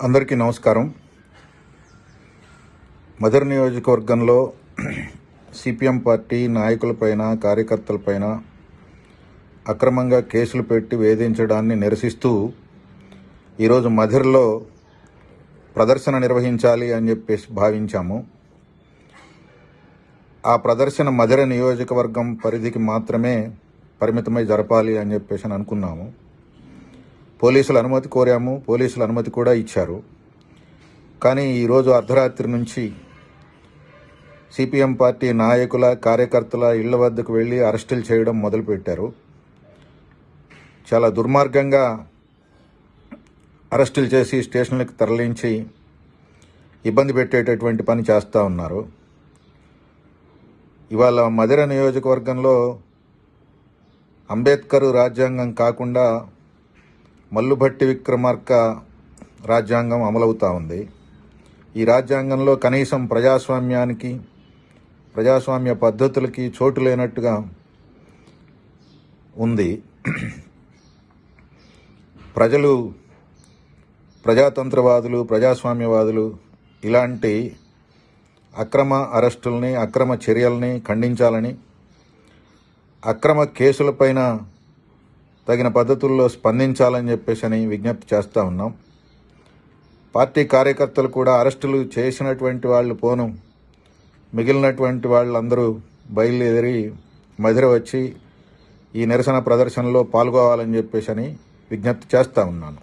అందరికీ నమస్కారం. మదర్ నియోజకవర్గంలో సిపిఎం పార్టీ నాయకులపైన కార్యకర్తలపైన అక్రమంగా కేసులు పెట్టి వేధించడాన్ని నిరసిస్తూ ఈరోజు మదర్లో ప్రదర్శన నిర్వహించాలి అని చెప్పేసి భావించాము. ఆ ప్రదర్శన మదర్ నియోజకవర్గం పరిధికి మాత్రమే పరిమితమై జరపాలి అని చెప్పేసి అనుకున్నాము. పోలీసుల అనుమతి కోరాము, పోలీసుల అనుమతి కూడా ఇచ్చారు. కానీ ఈరోజు అర్ధరాత్రి నుంచి సిపిఎం పార్టీ నాయకుల కార్యకర్తల ఇళ్ల వద్దకు వెళ్ళి అరెస్టులు చేయడం మొదలుపెట్టారు. చాలా దుర్మార్గంగా అరెస్టులు చేసి స్టేషన్లకు తరలించి ఇబ్బంది పెట్టేటటువంటి పని చేస్తూ ఉన్నారు. ఇవాళ మదిర నియోజకవర్గంలో అంబేద్కర్ రాజ్యాంగం కాకుండా మల్లుభట్టి విక్రమార్క రాజ్యాంగం అమలవుతూ ఉంది. ఈ రాజ్యాంగంలో కనీసం ప్రజాస్వామ్య పద్ధతులకి చోటు లేనట్టుగా ఉంది. ప్రజలు ప్రజాతంత్రవాదులు, ప్రజాస్వామ్యవాదులు ఇలాంటి అక్రమ అరెస్టుల్ని, అక్రమ చర్యల్ని ఖండించాలని, అక్రమ కేసులపైన తగిన పద్ధతుల్లో స్పందించాలని చెప్పేసి విజ్ఞప్తి చేస్తూ ఉన్నాం. పార్టీ కార్యకర్తలు కూడా అరెస్టులు చేసినటువంటి వాళ్ళు పోను, మిగిలినటువంటి వాళ్ళందరూ బయలుదేరి మదిర వచ్చి ఈ నిరసన ప్రదర్శనలో పాల్గొవాలని చెప్పేసి విజ్ఞప్తి చేస్తూ ఉన్నాను.